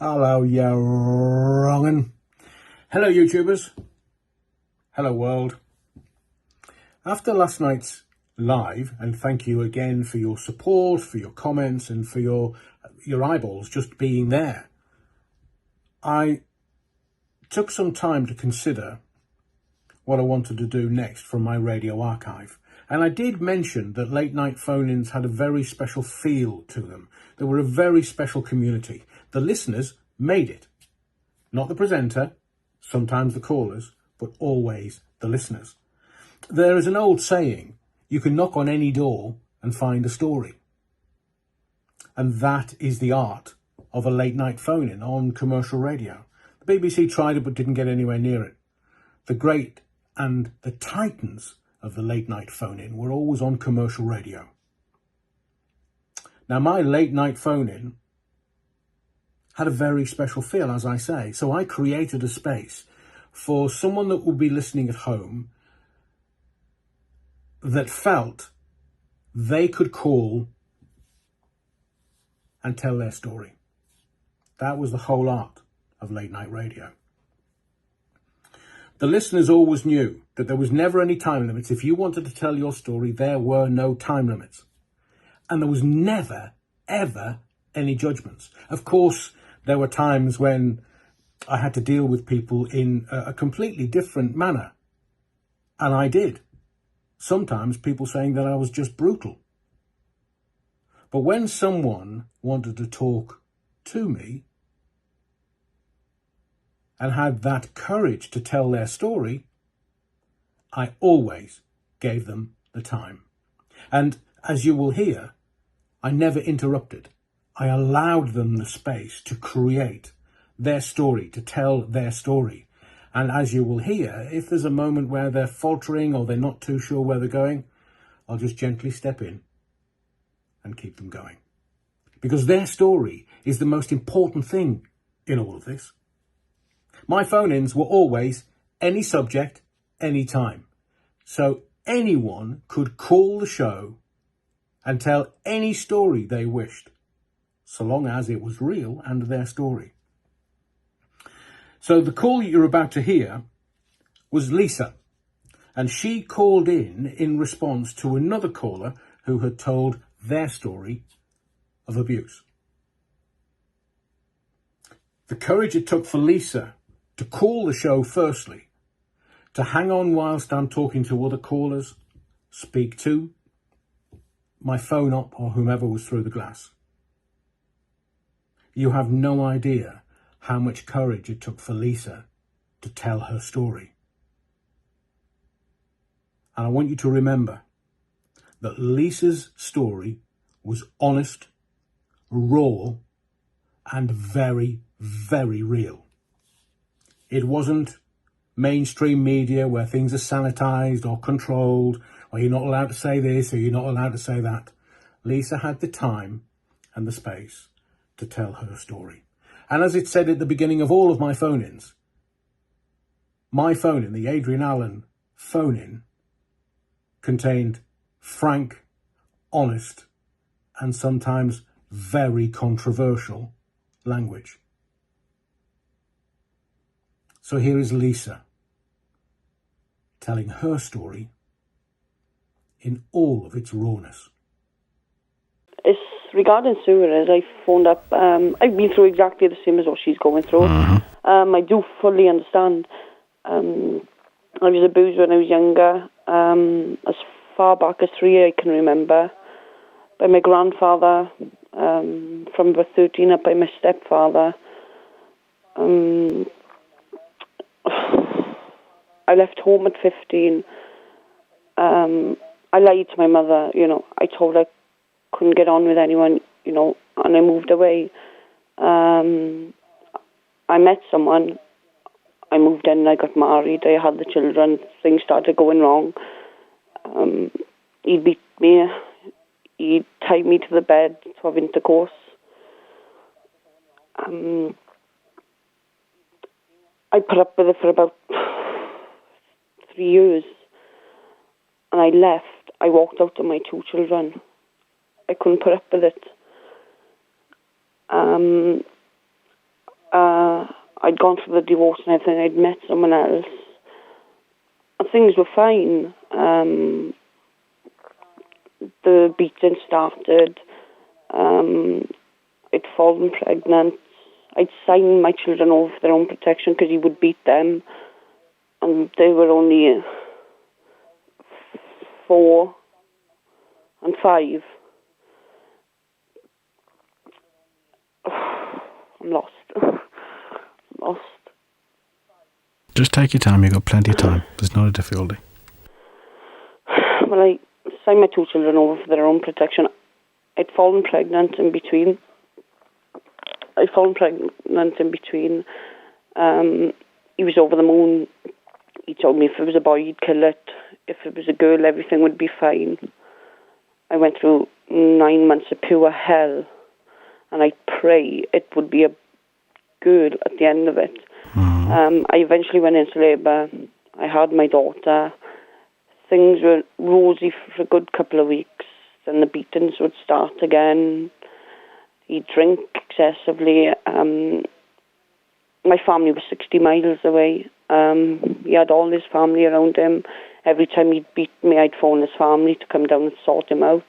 Hello, you wrongin'. Hello, YouTubers. Hello, world. After last night's live, and thank you again for your support, for your comments, and for your eyeballs just being there, I took some time to consider what I wanted to do next from my radio archive. And I did mention that late night phone-ins had a very special feel to them. They were a very special community. The listeners made it. Not the presenter, sometimes the callers, but always the listeners. There is an old saying, you can knock on any door and find a story. And that is the art of a late night phone-in on commercial radio. The BBC tried it but didn't get anywhere near it. The great and the titans of the late night phone-in were always on commercial radio. Now, my late night phone-in had a very special feel, as I say. So I created a space for someone that would be listening at home that felt they could call and tell their story. That was the whole art of late night radio. The listeners always knew that there was never any time limits. If you wanted to tell your story, there were no time limits. And there was never, ever any judgments. Of course, there were times when I had to deal with people in a completely different manner. And I did. Sometimes people saying that I was just brutal. But when someone wanted to talk to me and had that courage to tell their story, I always gave them the time. And as you will hear, I never interrupted. I allowed them the space to create their story, to tell their story. And as you will hear, if there's a moment where they're faltering or they're not too sure where they're going, I'll just gently step in and keep them going. Because their story is the most important thing in all of this. My phone-ins were always any subject, any time. So anyone could call the show and tell any story they wished, so long as it was real and their story. So the call you're about to hear was Lisa, and she called in response to another caller who had told their story of abuse. The courage it took for Lisa to call the show firstly, to hang on whilst I'm talking to other callers, speak to my phone up or whomever was through the glass. You have no idea how much courage it took for Lisa to tell her story. And I want you to remember that Lisa's story was honest, raw, and very, very real. It wasn't mainstream media where things are sanitized or controlled, or you're not allowed to say this or you're not allowed to say that. Lisa had the time and the space to tell her story. And as it said at the beginning of all of my phone-ins, my phone-in, the Adrian Allen phone-in, contained frank, honest, and sometimes very controversial language. So here is Lisa telling her story in all of its rawness. It's regarding Sue, as I phoned up. I've been through exactly the same as what she's going through. I do fully understand. I was abused when I was younger, as far back as 3 I can remember, by my grandfather, from about 13 up by my stepfather. I left home at 15. I lied to my mother, I told her I couldn't get on with anyone, and I moved away. I met someone, I moved in, I got married, I had the children, things started going wrong. He'd beat me, he'd tie me to the bed to have intercourse. I put up with it for about 3 years, and I left. I walked out to my 2 children. I couldn't put up with it. I'd gone through the divorce and everything. I'd met someone else, and things were fine. The beating started. I'd fallen pregnant. I'd signed my children over for their own protection because he would beat them, and they were only 4 and 5. I'm lost. Lost. Just take your time. You've got plenty of time. There's not a difficulty. Well, I signed my 2 children over for their own protection. I'd fallen pregnant in between. He was over the moon. He told me if it was a boy, he'd kill it. If it was a girl, everything would be fine. I went through 9 months of pure hell, and I pray it would be a girl at the end of it. I eventually went into labour. I had my daughter. Things were rosy for a good couple of weeks. Then the beatings would start again. He'd drink excessively. My family was 60 miles away. He had all his family around him. Every time he'd beat me, I'd phone his family to come down and sort him out.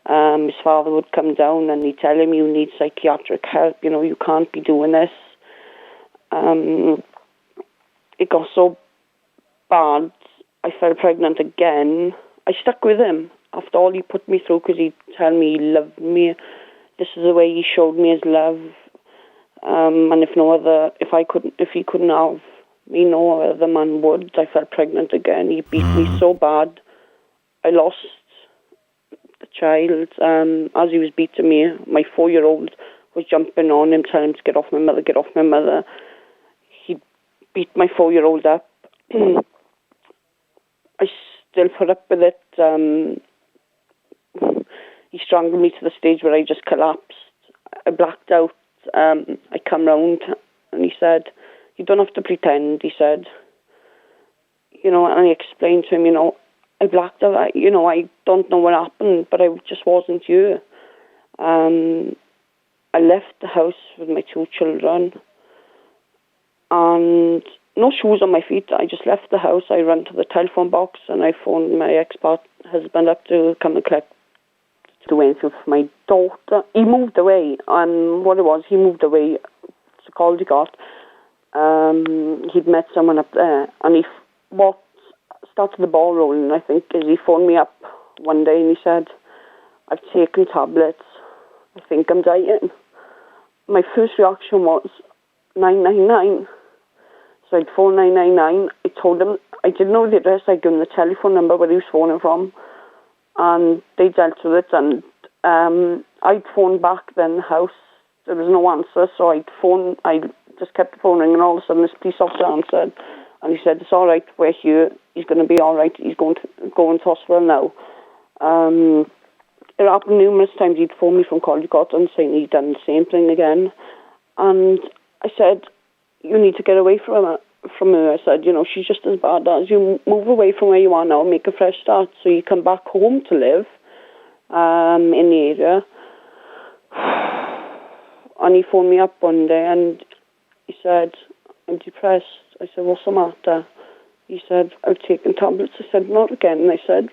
His father would come down and he'd tell him, you need psychiatric help, you can't be doing this. It got so bad, I fell pregnant again. I stuck with him after all he put me through because he'd tell me he loved me. This is the way he showed me his love. And if he couldn't have me, no other man would. I fell pregnant again. He beat me so bad. I lost the child. As he was beating me, my 4-year-old was jumping on him, telling him to get off my mother, get off my mother. He beat my 4-year-old up. I still put up with it. He strangled me to the stage where I just collapsed. I blacked out. I come round and he said, you don't have to pretend, he said. And I explained to him, I blacked out. I don't know what happened, but I just wasn't you. I left the house with my 2 children and no shoes on my feet. I just left the house. I ran to the telephone box and I phoned my ex-husband up to come and collect the Waynesfield for my daughter. He moved away. He moved away. It's a call he got. He'd met someone up there, and what started the ball rolling, I think, is he phoned me up one day and he said, I've taken tablets. I think I'm dying. My first reaction was 999. So I'd phoned 999. I told him, I didn't know the address. I'd given the telephone number where he was phoning from. And they dealt with it, and I'd phoned back then the house. There was no answer, so I just kept the phone ringing, and all of a sudden this police officer answered, and he said, it's all right, we're here, he's going to be all right, he's going to hospital now. It happened numerous times. He'd phoned me from College Cotton saying he'd done the same thing again, and I said, you need to get away from her. I said, she's just as bad as you. Move away from where you are now, make a fresh start. So you come back home to live in the area. And he phoned me up one day and he said, I'm depressed. I said, what's the matter? He said, I've taken tablets. I said, not again. And I said,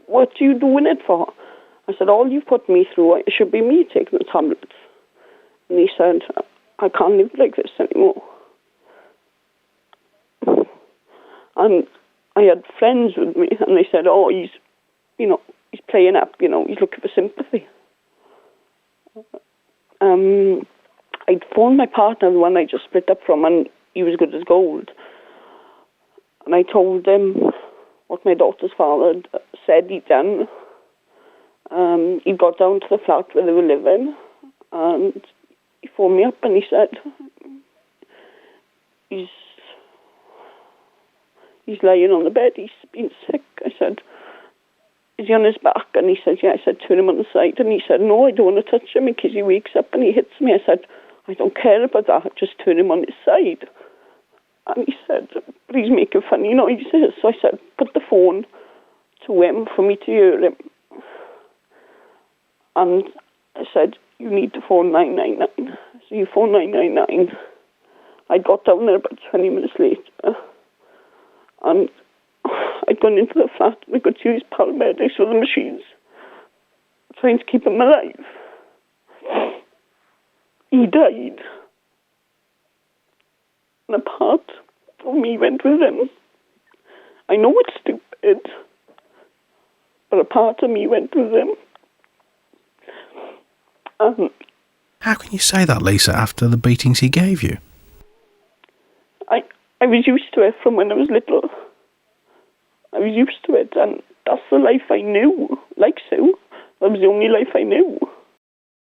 what are you doing it for? I said, all you've put me through, it should be me taking the tablets. And he said, I can't live like this anymore. And I had friends with me, and they said, oh, he's playing up, he's looking for sympathy. I'd phoned my partner, the one I just split up from, and he was good as gold. And I told him what my daughter's father said he'd done. He got down to the flat where they were living, and he phoned me up and he said, he's lying on the bed, he's been sick. I said, is he on his back? And he said, yeah. I said, turn him on the side. And he said, no, I don't want to touch him in case he wakes up and he hits me. I said, I don't care about that, just turn him on his side. And he said, but he's making funny noises. So I said, put the phone to him for me to hear him. And I said, you need to phone 999. So you phone 999. I got down there about 20 minutes later, and I'd gone into the flat. We could use paramedics with the machines, trying to keep him alive. He died. And a part of me went with him. I know it's stupid, but a part of me went with him. How can you say that, Lisa, after the beatings he gave you? I was used to it from when I was little. I was used to it, and that's the life I knew. Like Sue, that was the only life I knew.